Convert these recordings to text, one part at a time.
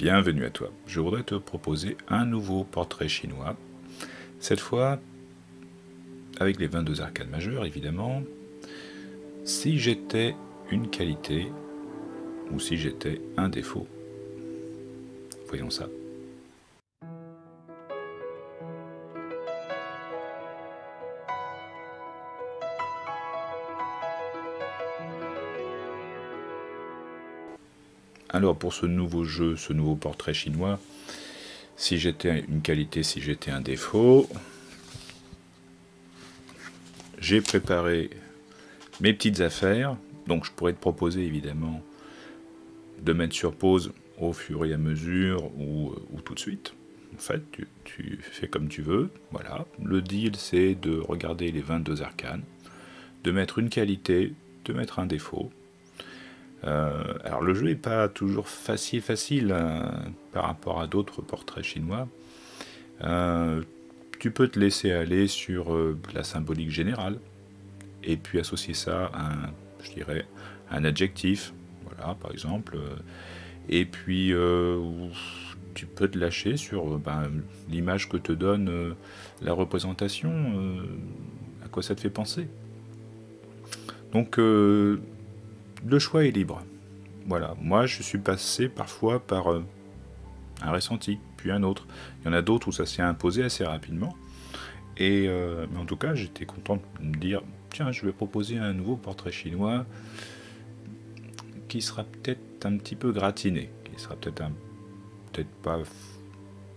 Bienvenue à toi. Je voudrais te proposer un nouveau portrait chinois. Cette fois, avec les 22 arcanes majeures, évidemment. Si j'étais une qualité ou si j'étais un défaut. Voyons ça. Alors pour ce nouveau jeu, ce nouveau portrait chinois, si j'étais une qualité, si j'étais un défaut, j'ai préparé mes petites affaires, donc je pourrais te proposer évidemment de mettre sur pause au fur et à mesure ou tout de suite. En fait, tu fais comme tu veux. Voilà. Le deal, c'est de regarder les 22 arcanes, de mettre une qualité, de mettre un défaut. Alors le jeu n'est pas toujours facile par rapport à d'autres portraits chinois. Tu peux te laisser aller sur la symbolique générale et puis associer ça à je dirais, un adjectif. Voilà, par exemple. Et puis tu peux te lâcher sur l'image que te donne la représentation, à quoi ça te fait penser. Donc le choix est libre. Voilà, moi je suis passé parfois par un ressenti, puis un autre. Il y en a d'autres où ça s'est imposé assez rapidement. Mais en tout cas, j'étais content de me dire, tiens, je vais proposer un nouveau portrait chinois qui sera peut-être un petit peu gratiné, qui sera peut-être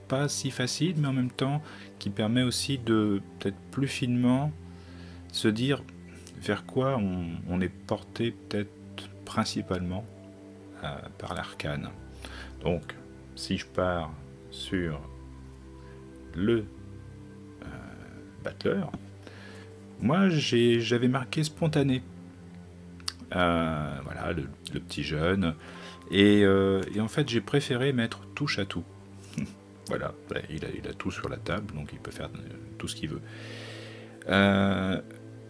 pas si facile, mais en même temps qui permet aussi de peut-être plus finement se dire vers quoi on est porté peut-être principalement par l'arcane. Donc, si je pars sur le battleur, moi j'avais marqué spontané. Voilà, le petit jeune. Et en fait, j'ai préféré mettre touche à tout. Voilà, il a tout sur la table, donc il peut faire tout ce qu'il veut.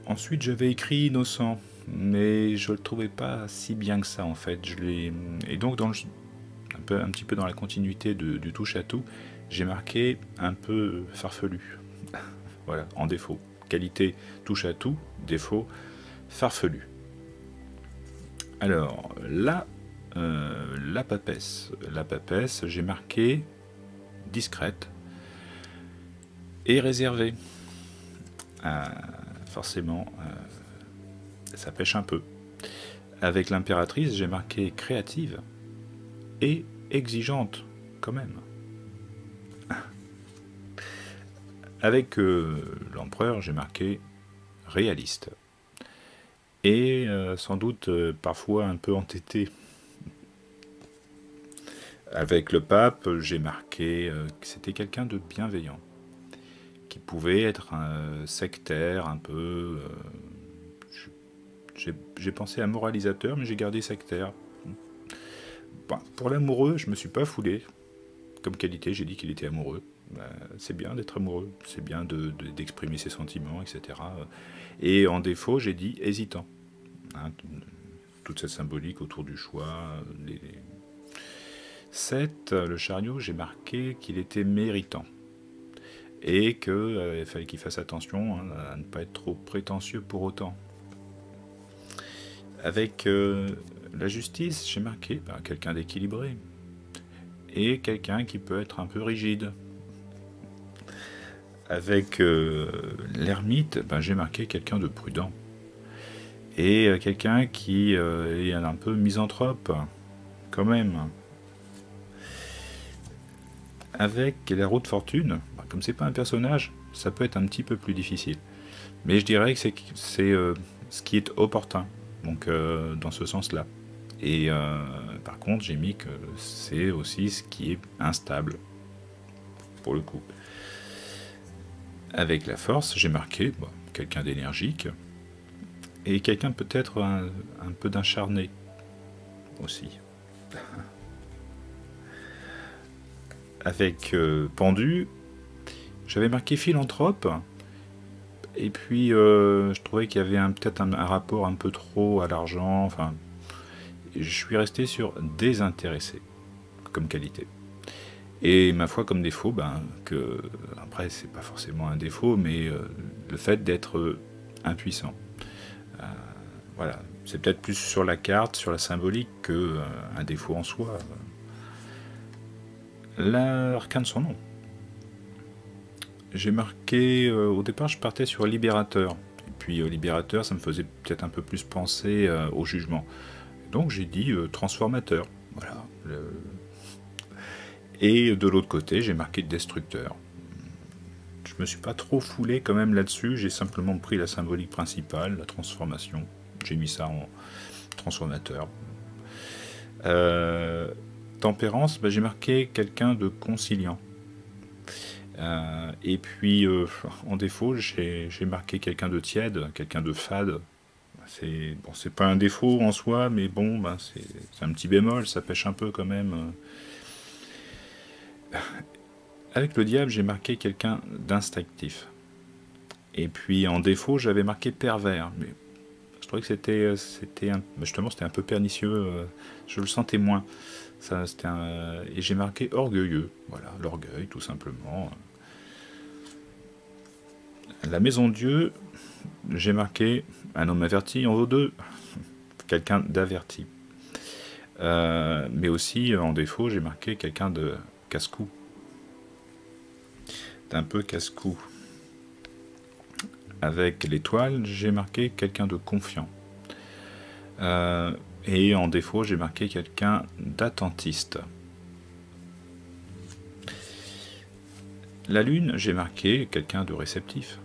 Ensuite, j'avais écrit innocent, mais je le trouvais pas si bien que ça en fait. Et donc un petit peu dans la continuité du touche à tout, j'ai marqué un peu farfelu. Voilà, en défaut. Qualité touche à tout, défaut farfelu. Alors là, la papesse, j'ai marqué discrète et réservée. Forcément, ça pêche un peu. Avec l'impératrice, j'ai marqué créative et exigeante, quand même. Avec l'empereur, j'ai marqué réaliste. Et sans doute parfois un peu entêté. Avec le pape, j'ai marqué que c'était quelqu'un de bienveillant, qui pouvait être un sectaire, un peu... j'ai pensé à moralisateur, mais j'ai gardé sectaire. Pour l'amoureux, je me suis pas foulé. Comme qualité, j'ai dit qu'il était amoureux. C'est bien d'être amoureux, c'est bien d'exprimer ses sentiments, etc. Et en défaut, j'ai dit hésitant. Hein, toute cette symbolique autour du choix. 7, le chariot, j'ai marqué qu'il était méritant. Et qu'il fallait qu'il fasse attention à ne pas être trop prétentieux pour autant. Avec la justice, j'ai marqué quelqu'un d'équilibré. Et quelqu'un qui peut être un peu rigide. Avec l'ermite, j'ai marqué quelqu'un de prudent. Et quelqu'un qui est un peu misanthrope, quand même. Avec la roue de fortune, comme c'est pas un personnage, ça peut être un petit peu plus difficile. Mais je dirais que c'est ce qui est opportun, donc dans ce sens-là. Et par contre, j'ai mis que c'est aussi ce qui est instable, pour le coup. Avec la force, j'ai marqué quelqu'un d'énergique et quelqu'un peut-être un peu d'acharné aussi. Avec pendu, j'avais marqué philanthrope et puis je trouvais qu'il y avait peut-être un rapport un peu trop à l'argent. Enfin, je suis resté sur désintéressé comme qualité. Et ma foi, comme défaut, après, c'est pas forcément un défaut, mais le fait d'être impuissant. Euh, voilà, c'est peut-être plus sur la carte, sur la symbolique, que un défaut en soi. L'arcane sans nom. J'ai marqué, au départ, je partais sur libérateur. Et puis libérateur, ça me faisait peut-être un peu plus penser au jugement. Donc j'ai dit transformateur. Voilà. Et de l'autre côté, j'ai marqué destructeur. Je me suis pas trop foulé quand même là-dessus, j'ai simplement pris la symbolique principale, la transformation. J'ai mis ça en transformateur. Tempérance, j'ai marqué quelqu'un de conciliant. Et puis en défaut, j'ai marqué quelqu'un de tiède, quelqu'un de fade. C'est bon, c'est pas un défaut en soi, mais bon, c'est un petit bémol, ça pêche un peu quand même. Avec le diable, j'ai marqué quelqu'un d'instinctif. Et puis en défaut, j'avais marqué pervers. Mais je trouvais que justement, c'était un peu pernicieux. Je le sentais moins. Et j'ai marqué orgueilleux. Voilà, l'orgueil, tout simplement. La maison de Dieu, j'ai marqué un homme averti en vaut deux. Quelqu'un d'averti. Mais aussi, en défaut, j'ai marqué quelqu'un de casse-cou. D'un peu casse-cou. Avec l'étoile, j'ai marqué quelqu'un de confiant. Et en défaut, j'ai marqué quelqu'un d'attentiste. La lune, j'ai marqué quelqu'un de réceptif.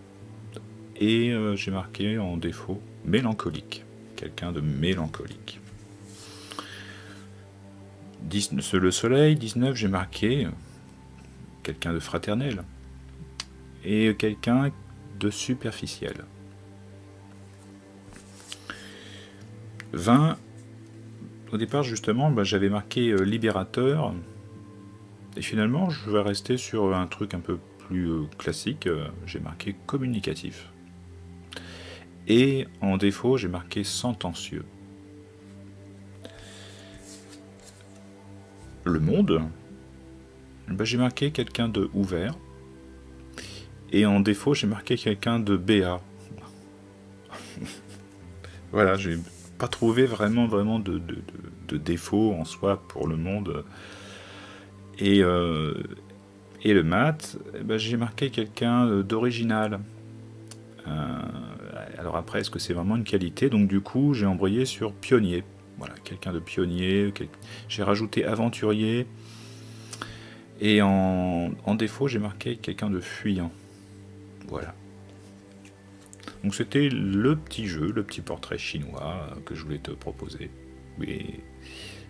Et j'ai marqué en défaut mélancolique. Quelqu'un de mélancolique. Le soleil, 19, j'ai marqué quelqu'un de fraternel. Et quelqu'un de superficiel. 20, au départ justement, j'avais marqué libérateur. Et finalement, je vais rester sur un truc un peu plus classique. J'ai marqué communicatif. Et en défaut, j'ai marqué sentencieux. Le monde, j'ai marqué quelqu'un de ouvert. Et en défaut, j'ai marqué quelqu'un de béat. Voilà, j'ai pas trouvé vraiment de défaut en soi pour le monde. Et le maths, j'ai marqué quelqu'un d'original. Alors après, est-ce que c'est vraiment une qualité? Donc du coup, j'ai embrayé sur pionnier. Voilà, quelqu'un de pionnier. J'ai rajouté aventurier. Et en défaut, j'ai marqué quelqu'un de fuyant. Voilà. Donc c'était le petit jeu, le petit portrait chinois que je voulais te proposer. Et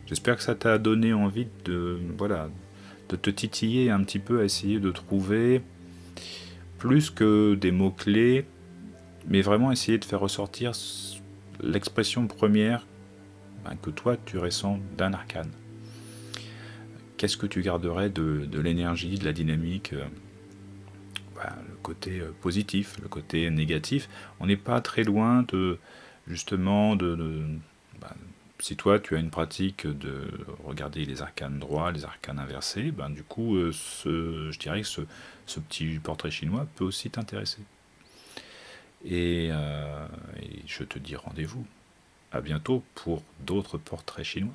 j'espère que ça t'a donné envie de te titiller un petit peu à essayer de trouver plus que des mots-clés, mais vraiment essayer de faire ressortir l'expression première que toi tu ressens d'un arcane. Qu'est-ce que tu garderais de l'énergie, de la dynamique, le côté positif, le côté négatif. On n'est pas très loin justement si toi tu as une pratique de regarder les arcanes droits, les arcanes inversés, du coup je dirais que ce petit portrait chinois peut aussi t'intéresser. Et je te dis rendez-vous à bientôt pour d'autres portraits chinois.